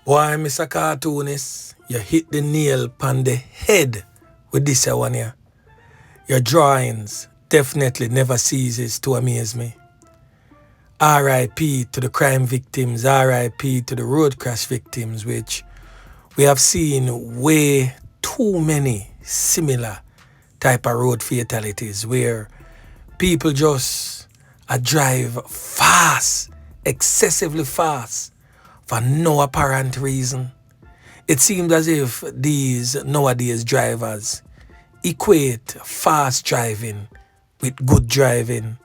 Boy, Mr. Cartoonist, you hit the nail on the head with this one here. Your drawings definitely never ceases to amaze me. R.I.P. to the crime victims, R.I.P. to the road crash victims, which we have seen way too many similar type of road fatalities where people just drive fast, excessively fast, for no apparent reason. It seems as if these nowadays drivers equate fast driving with good driving,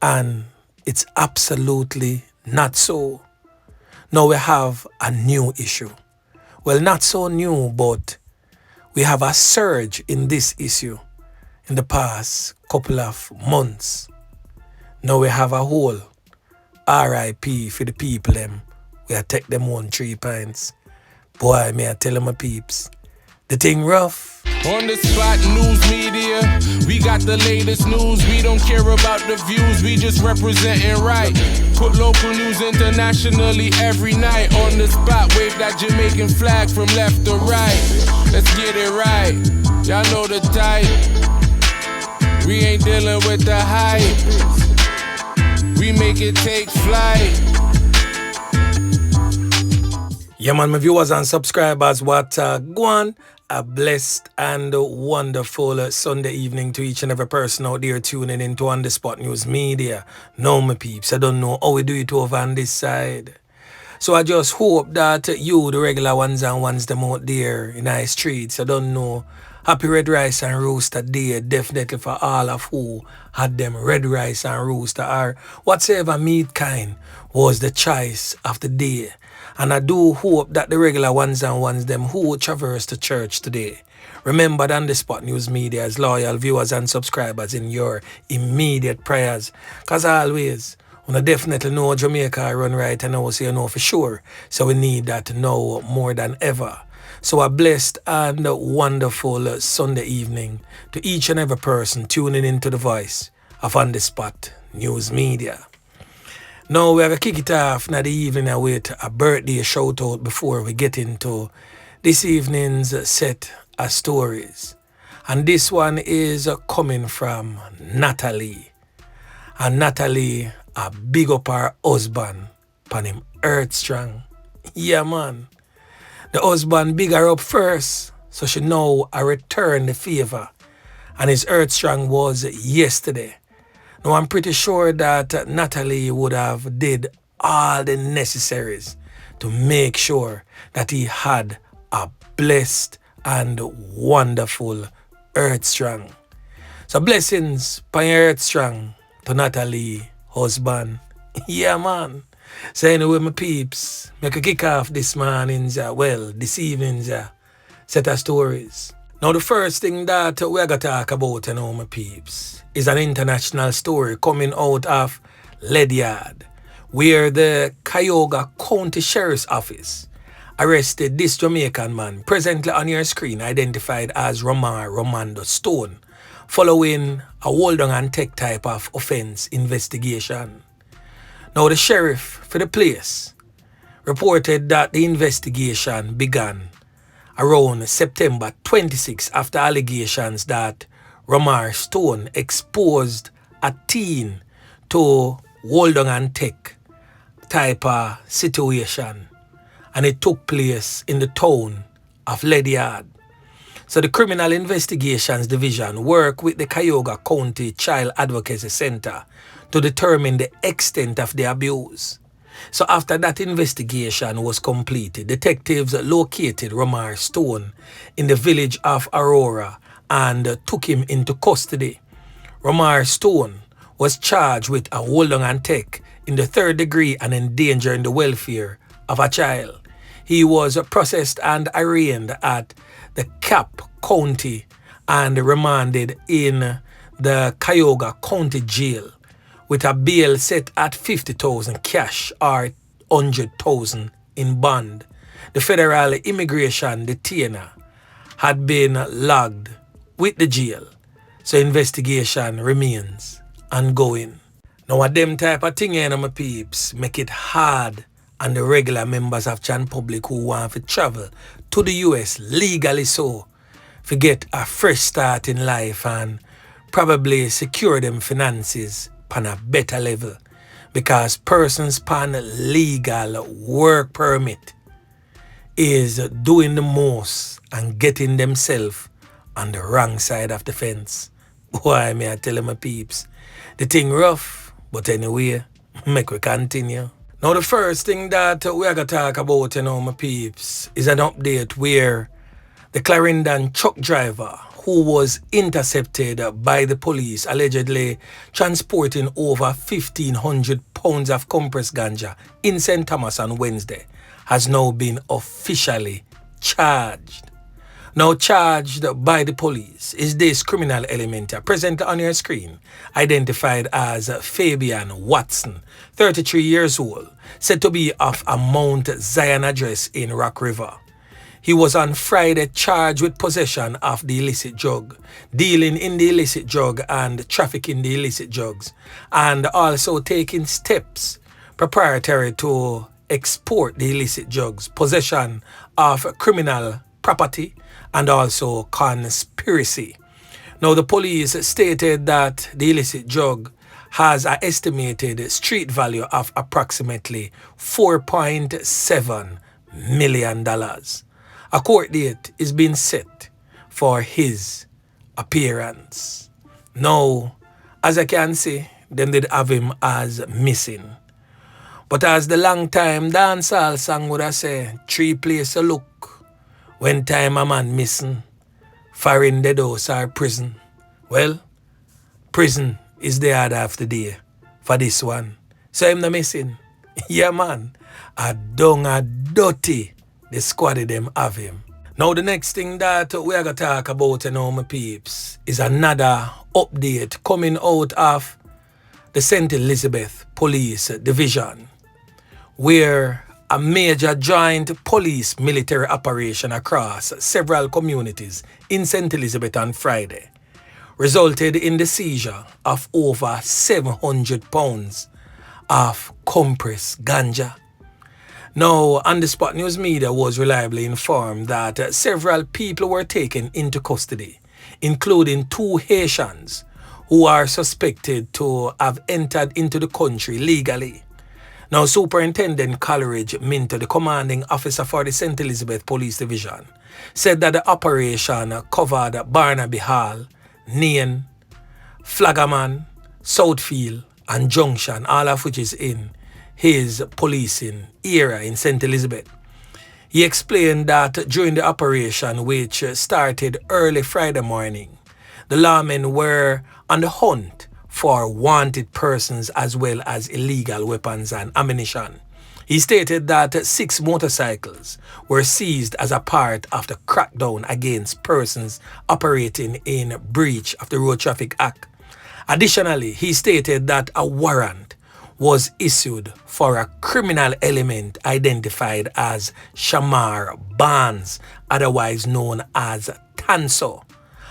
and it's absolutely not so. Now we have a new issue. Well, not so new, but we have a surge in this issue in the past couple of months. Now we have a whole RIP for the people them. We are take them on 3 pints. Boy, may I tell them my peeps, the thing rough. On the spot news media, we got the latest news. We don't care about the views, we just representing right. Put local news internationally every night. On the spot, wave that Jamaican flag from left to right. Let's get it right, y'all know the type. We ain't dealing with the hype, we make it take flight. Yeah, man, my viewers and subscribers, what go on. A blessed and wonderful Sunday evening to each and every person out there tuning into On The Spot News Media. No, my peeps, I don't know how we do it over on this side. So I just hope that you, the regular ones and ones them out there in our streets, I don't know, happy Red Rice and Rooster Day, definitely for all of who had them red rice and rooster or whatsoever meat kind was the choice of the day. And I do hope that the regular ones and ones them who traverse to church today, remember that On The Spot News Media as loyal viewers and subscribers in your immediate prayers. Because always, I definitely know Jamaica run right and now, so you know for sure. So we need that now more than ever. So a blessed and wonderful Sunday evening to each and every person tuning into the voice of On The Spot News Media. Now we're going to kick it off in the evening with a birthday shout out before we get into this evening's set of stories. And this one is coming from Natalie. And Natalie, a big up her husband, pan him earth strong. Yeah, man. The husband big her up first, so she know I return the favor. And his earth strong was yesterday. Now I'm pretty sure that Natalie would have did all the necessaries to make sure that he had a blessed and wonderful earth strong. So blessings by earth strong to Natalie, husband. Yeah, man. So anyway, my peeps, make a kick off this morning's, this evening's set of stories. Now the first thing that we're going to talk about, my peeps, is an international story coming out of Ledyard, where the Cuyahoga County Sheriff's Office arrested this Jamaican man, presently on your screen identified as Romar Romando Stone, following a hold on and take type of offense investigation. Now the sheriff for the place reported that the investigation began around September 26 after allegations that Romar Stone exposed a teen to hold on and take type of situation, and it took place in the town of Ledyard. So the Criminal Investigations Division worked with the Cuyahoga County Child Advocacy Center to determine the extent of the abuse. So after that investigation was completed, detectives located Romar Stone in the village of Aurora and took him into custody. Romar Stone was charged with a hold on and take in the 3rd degree and endangering the welfare of a child. He was processed and arraigned at the Cap County and remanded in the Cuyahoga County Jail with a bail set at $50,000 cash or $100,000 in bond. The federal immigration detainer had been logged with the jail, so investigation remains ongoing. Now, them type of thing, my peeps, make it hard and the regular members of Chan Public who want to travel to the US legally so, to get a fresh start in life and probably secure them finances on a better level, because persons pan legal work permit is doing the most and getting themselves on the wrong side of the fence. Why may I tell my peeps? The thing rough, but anyway, make we continue. Now the first thing that we are going to talk about, my peeps, is an update where the Clarendon truck driver who was intercepted by the police allegedly transporting over 1,500 pounds of compressed ganja in St. Thomas on Wednesday has now been officially charged. Now charged by the police is this criminal element present on your screen, identified as Fabian Watson, 33 years old, said to be of a Mount Zion address in Rock River. He was on Friday charged with possession of the illicit drug, dealing in the illicit drug and trafficking the illicit drugs, and also taking steps preparatory to export the illicit drugs, possession of criminal property, and also conspiracy. Now the police stated that the illicit drug has an estimated street value of approximately $4.7 million. A court date is being set for his appearance. Now, as I can see, them did have him as missing. But as the long time dancehall song would have say, 3 places to look when time a man missing, Farin dead house or prison. Well, prison is the order of the day for this one. So him not missing. Yeah man, a dung a dirty, the squad of them have him. Now the next thing that we are going to talk about, my peeps, is another update coming out of the St. Elizabeth Police Division, where a major joint police military operation across several communities in St. Elizabeth on Friday resulted in the seizure of over 700 pounds of compressed ganja. Now, On the Spot News Media was reliably informed that several people were taken into custody, including 2 Haitians who are suspected to have entered into the country legally. Now, Superintendent Coleridge Minto, the commanding officer for the St. Elizabeth Police Division, said that the operation covered Barnaby Hall, Nain, Flagaman, Southfield, and Junction, all of which is in his policing area in St. Elizabeth. He explained that during the operation, which started early Friday morning, the lawmen were on the hunt for wanted persons as well as illegal weapons and ammunition. He stated that 6 motorcycles were seized as a part of the crackdown against persons operating in breach of the Road Traffic Act. Additionally, he stated that a warrant was issued for a criminal element identified as Shamar Barnes, otherwise known as Tanso.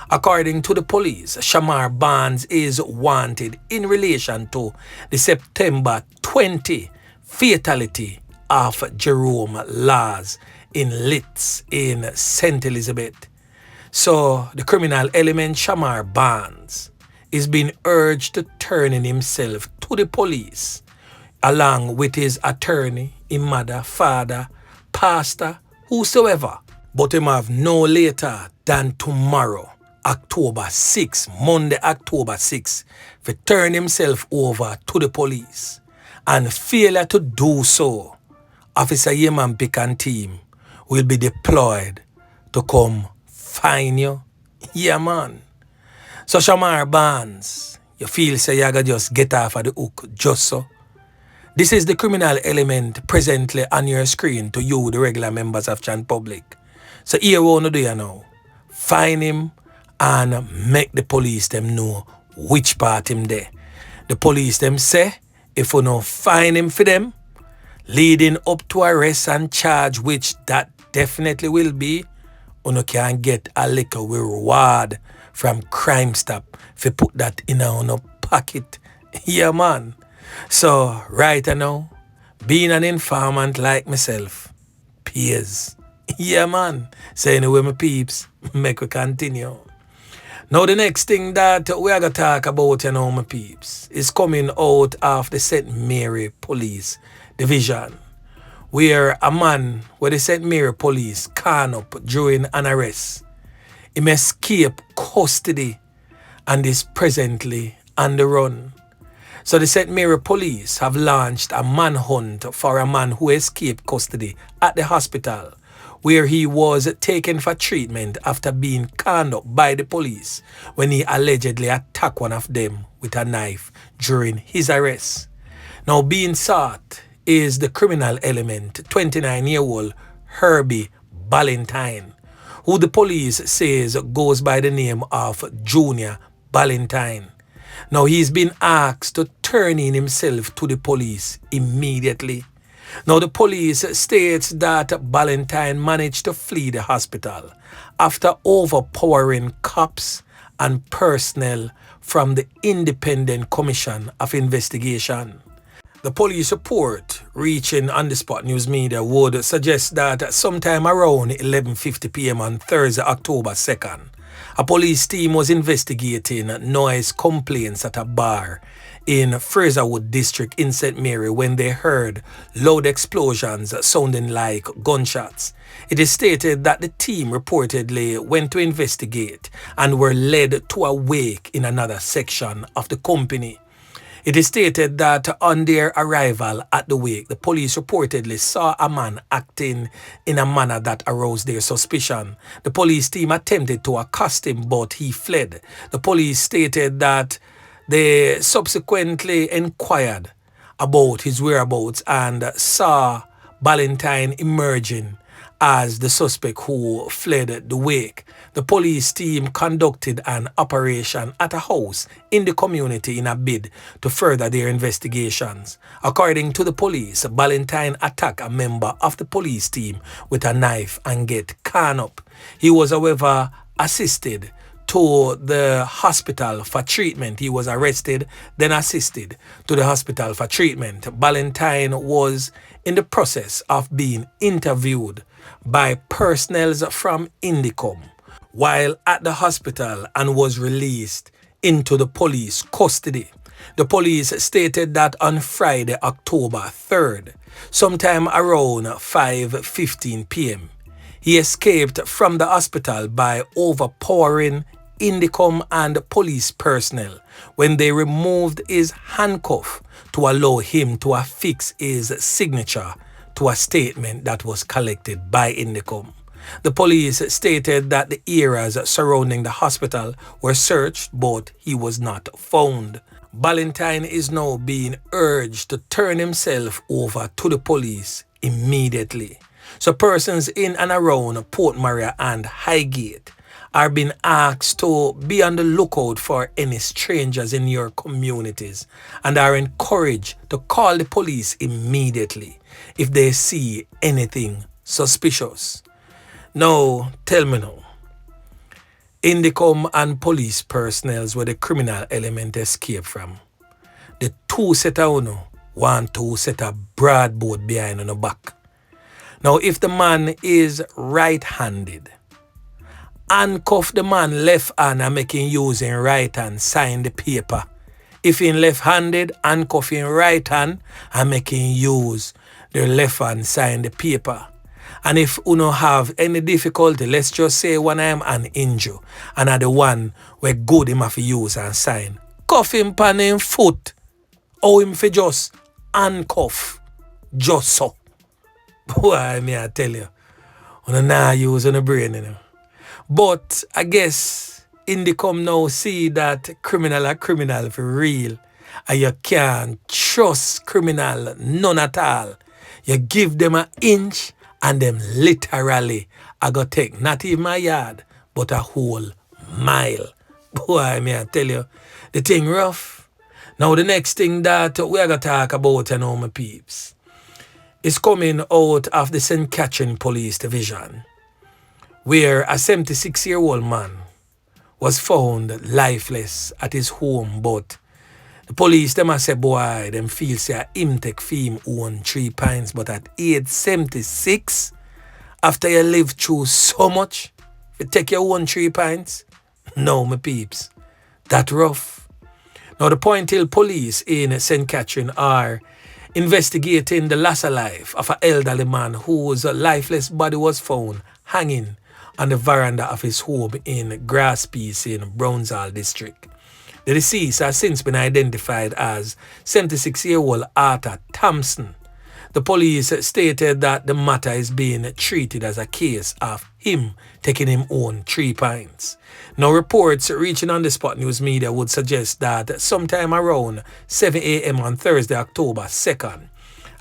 According to the police, Shamar Barnes is wanted in relation to the September 20 fatality of Jerome Laws in Litz in St. Elizabeth. So the criminal element Shamar Barnes is being urged to turn in himself to the police, along with his attorney, his mother, father, pastor, whosoever. But him have no later than tomorrow, October 6, Monday, October 6, to turn himself over to the police. And failure to do so, Officer Yeman Pick and team will be deployed to come find you. Yeah, man. So Shamar Barnes, you feel say you gotta just get off of the hook just so? This is the criminal element presently on your screen to you, the regular members of Chan Public. So here what you do you now. Find him and make the police them know which part him there. The police them say, if you don't find him for them, leading up to arrest and charge, which that definitely will be, you can get a little reward from Crime Stop if you put that in a pocket. Yeah, man. So, right now, Being an informant like myself pays. Yeah, man. So anyway, my peeps, make we continue. Now, the next thing that we are going to talk about, my peeps, is coming out of the St. Mary Police Division, where a man with the St. Mary Police can up during an arrest. He escaped custody and is presently on the run. So the St. Mary Police have launched a manhunt for a man who escaped custody at the hospital, where he was taken for treatment after being conned up by the police when he allegedly attacked one of them with a knife during his arrest. Now, being sought is the criminal element, 29-year-old Herbie Ballantyne, who the police says goes by the name of Junior Ballantyne. Now, he's been asked to turn in himself to the police immediately. Now, the police states that Ballantyne managed to flee the hospital after overpowering cops and personnel from the Independent Commission of Investigation. The police report reaching On The Spot News Media would suggest that sometime around 11:50 p.m. on Thursday, October 2nd, a police team was investigating noise complaints at a bar in Fraserwood District in St. Mary when they heard loud explosions sounding like gunshots. It is stated that the team reportedly went to investigate and were led to a wake in another section of the company. It is stated that on their arrival at the wake, the police reportedly saw a man acting in a manner that aroused their suspicion. The police team attempted to accost him, but he fled. The police stated that they subsequently inquired about his whereabouts and saw Ballantyne emerging as the suspect who fled the wake. The police team conducted an operation at a house in the community in a bid to further their investigations. According to the police, Ballantyne attacked a member of the police team with a knife and get conned up. He was, however, assisted to the hospital for treatment. He was arrested, then assisted to the hospital for treatment. Ballantyne was in the process of being interviewed by personnel from Indicom while at the hospital and was released into the police custody. The police stated that on Friday, October 3rd, sometime around 5:15 p.m., he escaped from the hospital by overpowering Indicom and police personnel when they removed his handcuff to allow him to affix his signature to a statement that was collected by Indicom. The police stated that the areas surrounding the hospital were searched, but he was not found. Ballantyne is now being urged to turn himself over to the police immediately. So persons in and around Port Maria and Highgate are being asked to be on the lookout for any strangers in your communities and are encouraged to call the police immediately if they see anything suspicious. Now, tell me now, Indicom and police personnel where the criminal element escaped from. The two set of uno, one two set a broad board behind on the back. Now, if the man is right-handed, handcuff the man left hand and make him use him right hand sign the paper. If in left-handed, handcuff him right hand and make him use the left hand sign the paper. And if you don't have any difficulty, let's just say one I'm an injury and are the one where good him have to use and sign. Cuff him pan him foot. Or him for just handcuff. Just so. Why me I tell you. You nah use on the brain, you know. But I guess Indicom now see that criminal are criminal for real. And you can't trust criminal none at all. You give them an inch and them literally I go take not even a yard but a whole mile. Boy, may I tell you, the thing rough. Now the next thing that we're going to talk about, you know, my peeps, is coming out of the St. Catherine Police Division, where a 76-year-old man was found lifeless at his home, but The police, them a say, boy, them feel say him take fame own 3 pints, but at age 76, after you live through so much, you take your own 3 pints? No, my peeps, that rough. Now, the Point Hill police in St. Catherine are investigating the loss of life of an elderly man whose lifeless body was found hanging on the veranda of his home in Grass Piece in Brownsall district. The deceased has since been identified as 76-year-old Arthur Thompson. The police stated that the matter is being treated as a case of him taking him own 3 pints. Now, reports reaching on the Spot News Media would suggest that sometime around 7 a.m. on Thursday, October 2nd,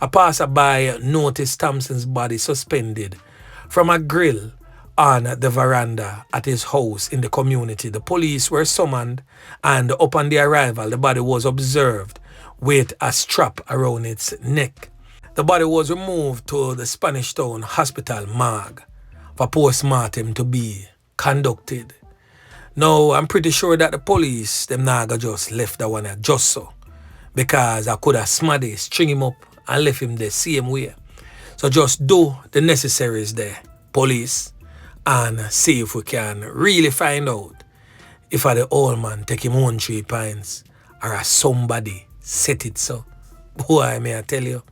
a passerby noticed Thompson's body suspended from a grill on the veranda at his house in the community. The police were summoned, and upon the arrival, the body was observed with a strap around its neck. The body was removed to the Spanish Town Hospital morgue for post-mortem to be conducted. Now, I'm pretty sure that the police, them naga just left that one just so, because I could have smaddy, string him up and left him the same way. So just do the necessaries there, police, and see if we can really find out if the old man take him on 3 pints or somebody set it so. Boy, may I tell you,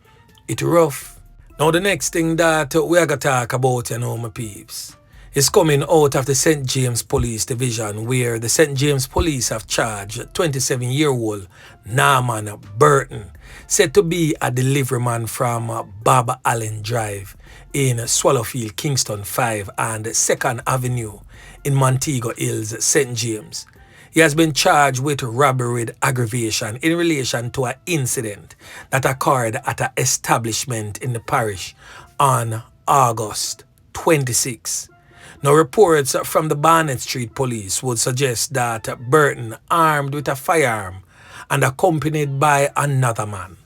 it rough. Now, the next thing that we are going to talk about, my peeps, is coming out of the St. James Police Division, where the St. James Police have charged 27-year-old Norman Burton, said to be a delivery man from Bob Allen Drive in Swallowfield, Kingston 5 and 2nd Avenue in Montego Hills, St. James. He has been charged with robbery with aggravation in relation to an incident that occurred at an establishment in the parish on August 26. Now, reports from the Barnett Street Police would suggest that Burton, armed with a firearm and accompanied by another man,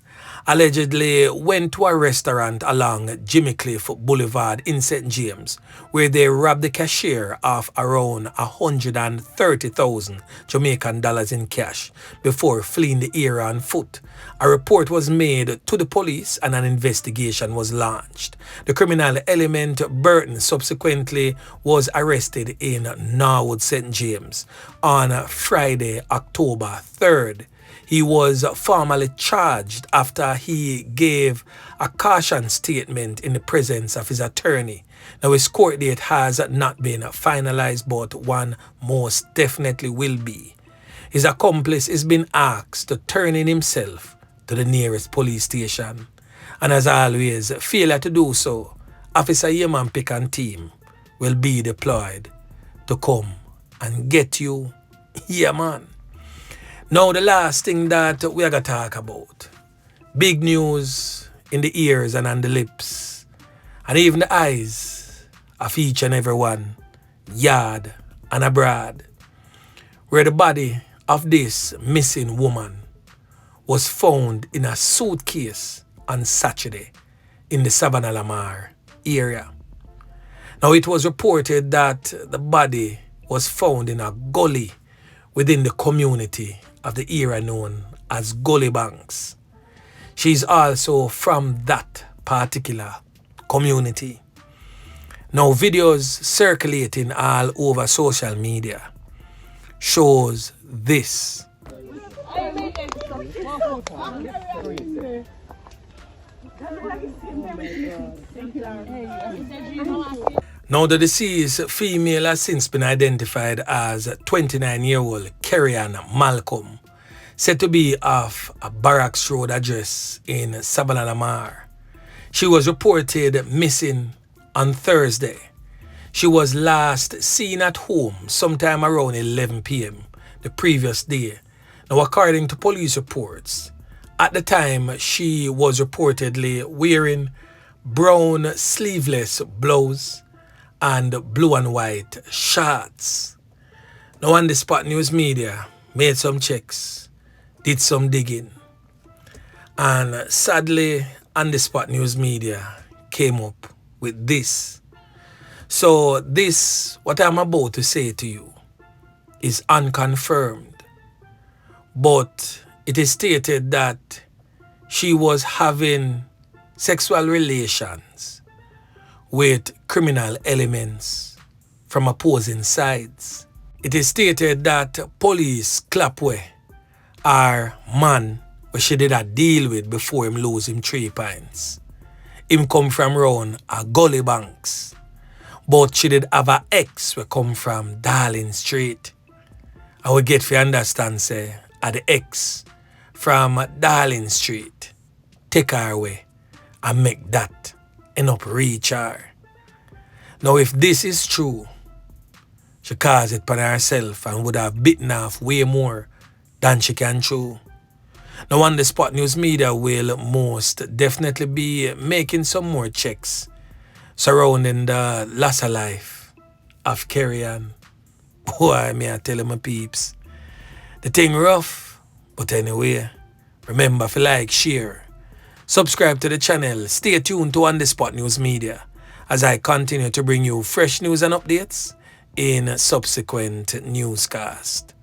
allegedly went to a restaurant along Jimmy Cliff Boulevard in St. James, where they robbed the cashier of around 130,000 Jamaican dollars in cash before fleeing the area on foot. A report was made to the police and an investigation was launched. The criminal element Burton subsequently was arrested in Norwood, St. James on Friday, October 3rd. He was formally charged after he gave a caution statement in the presence of his attorney. Now, his court date has not been finalized, but one most definitely will be. His accomplice is being asked to turn in himself to the nearest police station. And as always, failure to do so, Officer Yeman Pick and team will be deployed to come and get you. Yeah, man. Now, the last thing that we are going to talk about. Big news in the ears and on the lips, and even the eyes of each and every one, yard and abroad, where the body of this missing woman was found in a suitcase on Saturday in the Savannah Lamar area. Now, it was reported that the body was found in a gully within the community of the area known as Gully Banks. She's also from that particular community. Now, videos circulating all over social media shows this. Now, the deceased female has since been identified as 29-year-old Kerrian Malcolm, said to be of a Barracks Road address in Savannah Lamar. She was reported missing on Thursday. She was last seen at home sometime around 11 p.m. the previous day. Now, according to police reports, at the time she was reportedly wearing brown sleeveless blouse and blue and white shorts. Now, on the Spot News Media made some checks, did some digging, and sadly, on the Spot News Media came up with this. So this, what I'm about to say to you, is unconfirmed, but it is stated that she was having sexual relations with criminal elements from opposing sides. It is stated that police clapway our man where she did a deal with before him lose him 3 pints. Him come from round a gully banks. But she did have a ex we come from Darling Street. I will get to understand say a the ex from Darling Street take her away and make that end up reach her. Now if this is true, she caused it upon herself and would have bitten off way more than she can chew. Now on the Spot News Media will most definitely be making some more checks surrounding the loss of life of Kerrian. Boy, me I tell you my peeps. The thing rough, but anyway, remember to like, share, subscribe to the channel, stay tuned to On The Spot News Media as I continue to bring you fresh news and updates in subsequent newscast.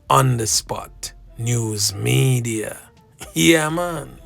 On The Spot News Media. Yeah, man.